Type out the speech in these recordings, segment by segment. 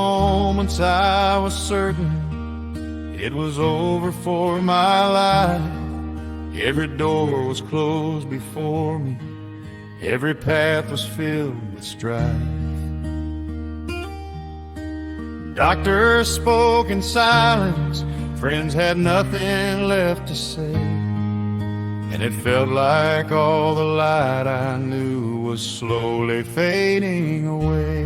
moments I was certain it was over for my life. Every door was closed before me, every path was filled with strife. Doctors spoke in silence, friends had nothing left to say, and it felt like all the light I knew was slowly fading away.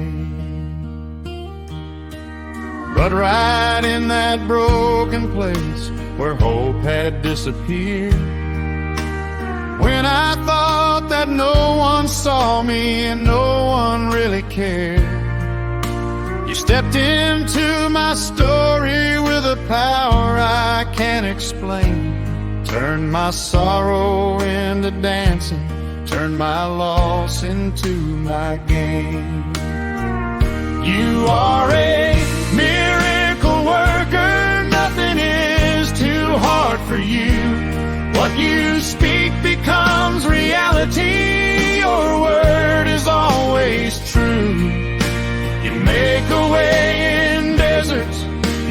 But right in that broken place where hope had disappeared, when I thought that no one saw me and no one really cared, you stepped into my story with a power I can't explain. Turned my sorrow into dancing, turned my loss into my gain. You are a miracle worker, nothing is too hard for you. What you speak becomes reality, your word is always true. You make a way in deserts,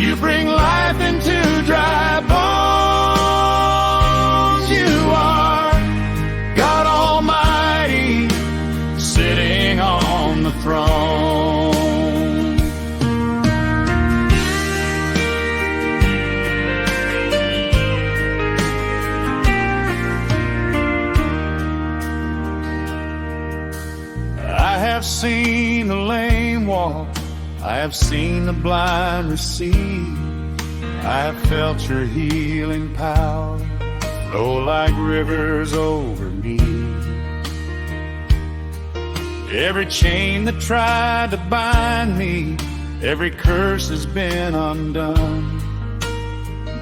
you bring life into dry bones. You are God Almighty, sitting on the throne. I have seen the lame walk, I have seen the blind receive, I have felt your healing power flow like rivers over me. Every chain that tried to bind me, every curse has been undone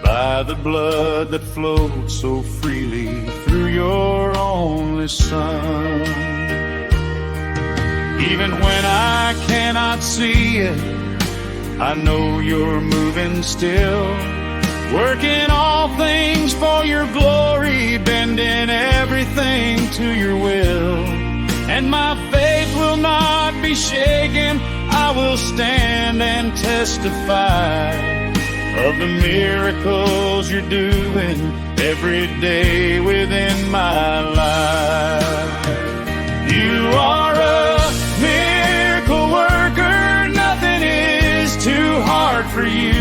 by the blood that flowed so freely through your only Son. Even when I cannot see it, I know you're moving still, working all things for your glory, bending everything to your will. And my faith will not be shaken, I will stand and testify of the miracles you're doing every day within my life. You are a miracle worker, nothing is too hard for you.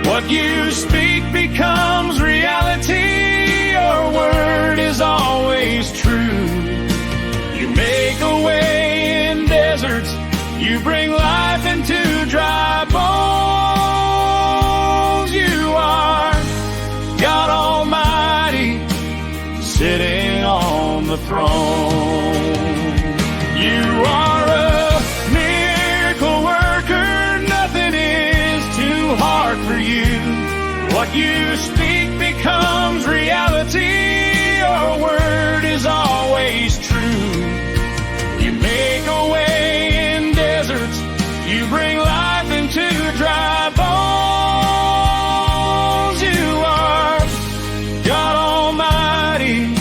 What you speak becomes reality, your word is always true. You make a way in deserts, you bring life into dry bones. You are God Almighty, sitting on the throne. You are a miracle worker, nothing is too hard for you. What you speak becomes reality, your word is always true. You make a way in deserts, you bring life into dry bones. You are God Almighty,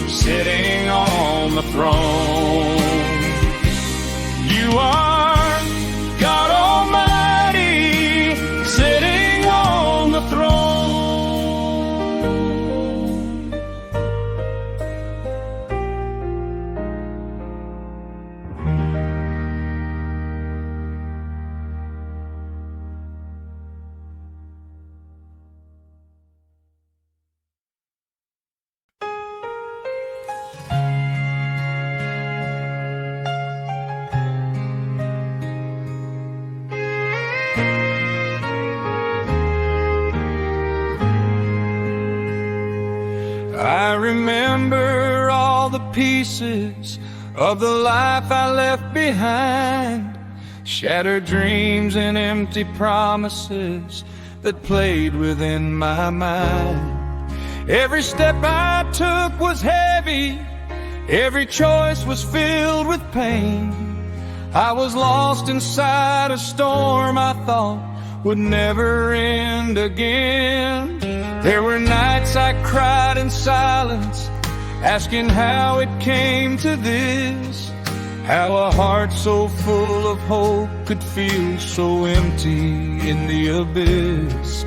sitting on the throne. You are God Almighty, sitting on the throne. I remember all the pieces of the life I left behind, shattered dreams and empty promises that played within my mind. Every step I took was heavy, every choice was filled with pain. I was lost inside a storm I thought would never end again. There were nights I cried in silence, asking how it came to this. How a heart so full of hope could feel so empty in the abyss.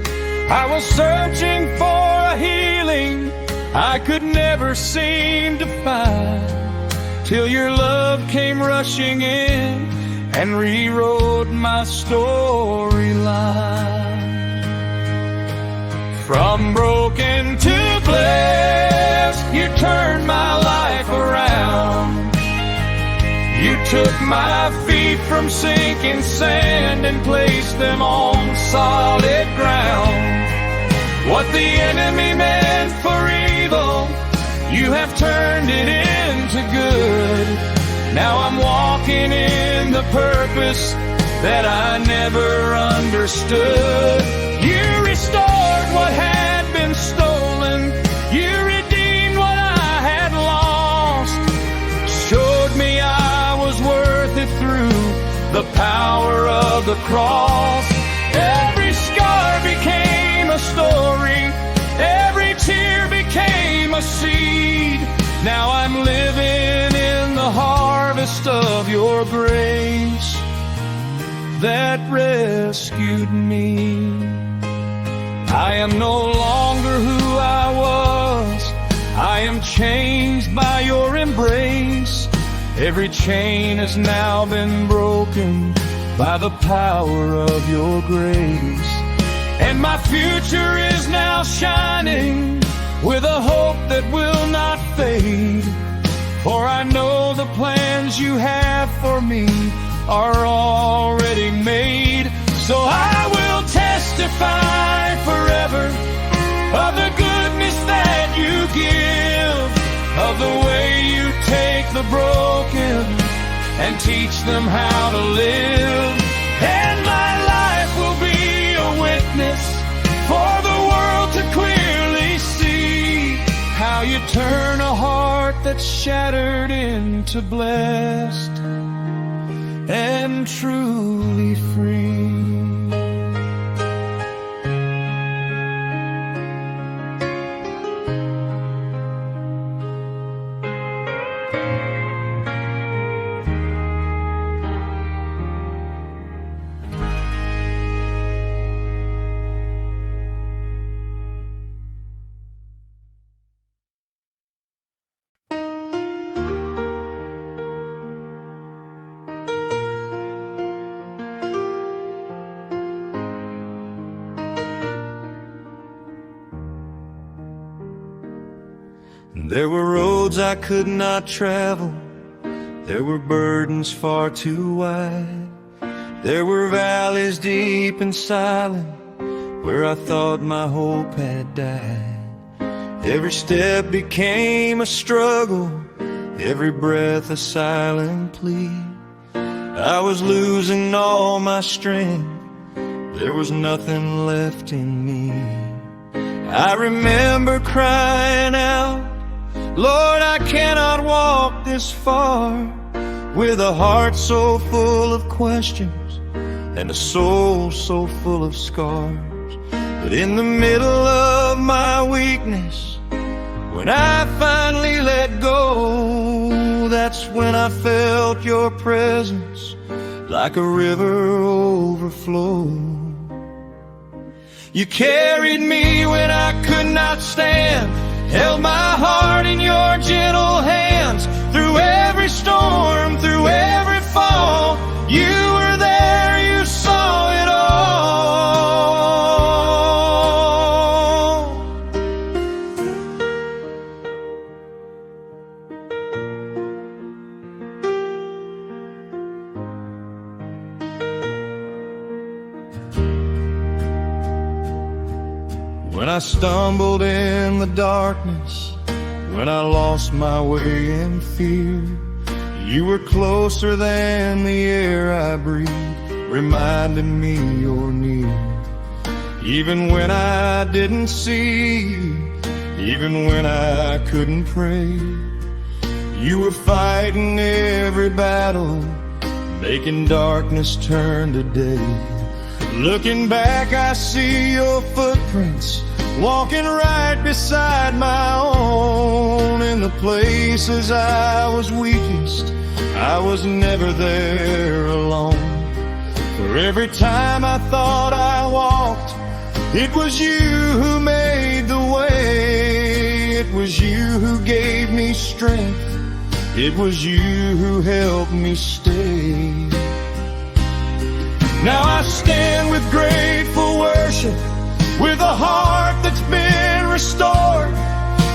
I was searching for a healing I could never seem to find, till your love came rushing in and rewrote my storyline. From broken to blessed, you turned my life around. You took my feet from sinking sand and placed them on solid ground. What the enemy meant for evil, you have turned it into good. Now I'm walking in the purpose that I never understood. You restored what had been stolen. You redeemed what I had lost. Showed me I was worth it through the power of the cross. Every scar became a story. Every tear became a seed. Now I'm living in the harvest of your grace that rescued me. I am no longer who I was. I am changed by your embrace. Every chain has now been broken by the power of your grace. And my future is now shining with a hope that will not fade. For I know the plans you have for me are already made. So I will testify forever of the goodness that you give, of the way you take the broken and teach them how to live. And my life will be a witness for the world to clearly see how you turn a heart that's shattered into blessed and truly free. There were roads I could not travel. There were burdens far too wide. There were valleys deep and silent where I thought my hope had died. Every step became a struggle, every breath a silent plea. I was losing all my strength, there was nothing left in me. I remember crying out, Lord, I cannot walk this far, with a heart so full of questions and a soul so full of scars. But in the middle of my weakness, when I finally let go, that's when I felt your presence like a river overflow. You carried me when I could not stand, held my heart in your gentle hands. Through every storm, through every fall, you were there, you saw it all. When I stumbled in the darkness, when I lost my way in fear, you were closer than the air I breathe, reminding me you're near. Even when I didn't see, even when I couldn't pray, you were fighting every battle, making darkness turn to day. Looking back, I see your footprints, walking right beside my own, in the places I was weakest, I was never there alone. For every time I thought I walked, it was you who made the way. It was you who gave me strength. It was you who helped me stay. Now I stand with grateful worship, with a heart that's been restored.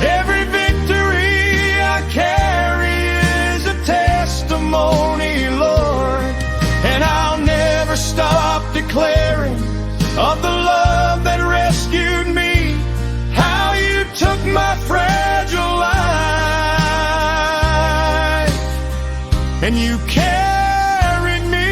Every victory I carry is a testimony, Lord. And I'll never stop declaring of the love that rescued me, how you took my fragile life and you carried me.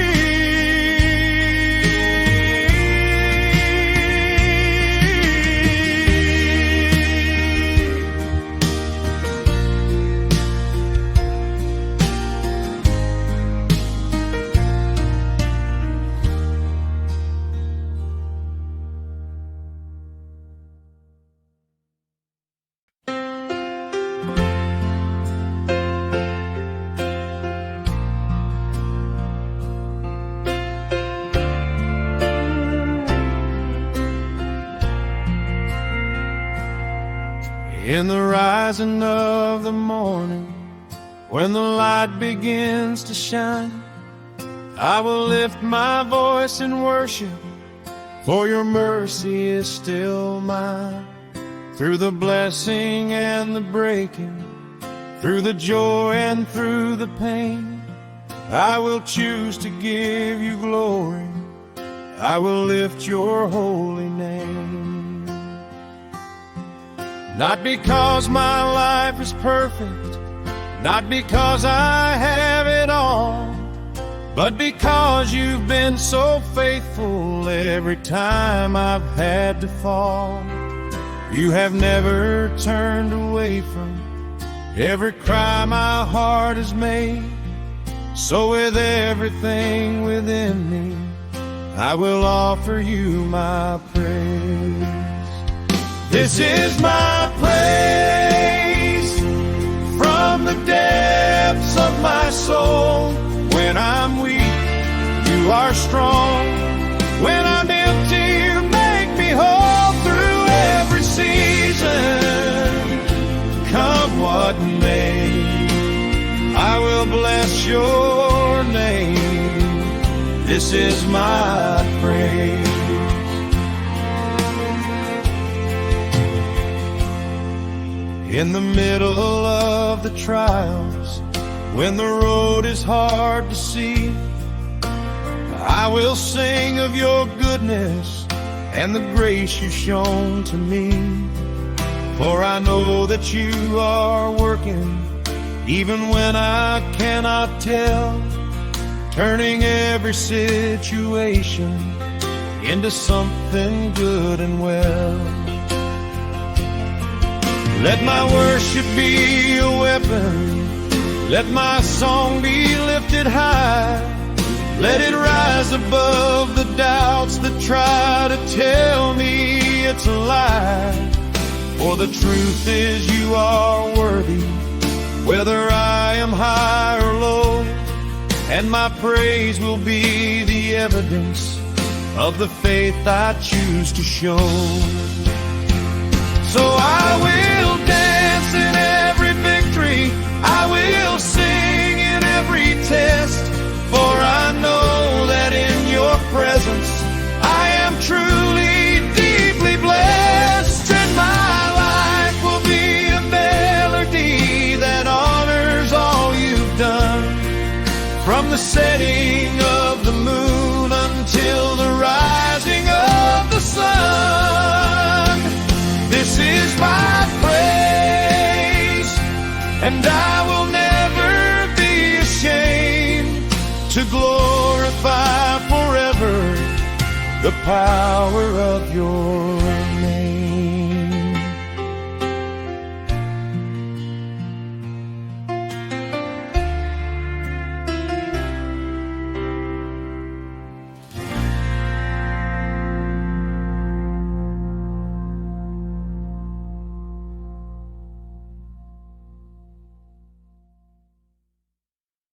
In the rising of the morning, when the light begins to shine, I will lift my voice in worship, for your mercy is still mine. Through the blessing and the breaking, through the joy and through the pain, I will choose to give you glory. I will lift your holy name. Not because my life is perfect, not because I have it all, but because you've been so faithful every time I've had to fall. You have never turned away from every cry my heart has made. So with everything within me, I will offer you my praise. This is my praise from the depths of my soul. When I'm weak, you are strong. When I'm empty, you make me whole. Through every season, come what may, I will bless your name. This is my praise. In the middle of the trials, when the road is hard to see, I will sing of your goodness and the grace you've shown to me. For I know that you are working, even when I cannot tell, turning every situation into something good and well. Let my worship be a weapon, let my song be lifted high. Let it rise above the doubts that try to tell me it's a lie. For the truth is you are worthy, whether I am high or low, and my praise will be the evidence of the faith I choose to show. So I will dance in every victory, I will sing in every test, for I know that in your presence I am truly, deeply blessed, and my life will be a melody that honors all you've done, from the setting of the moon until the rising of the sun. This is my praise, and I will never be ashamed to glorify forever the power of your name.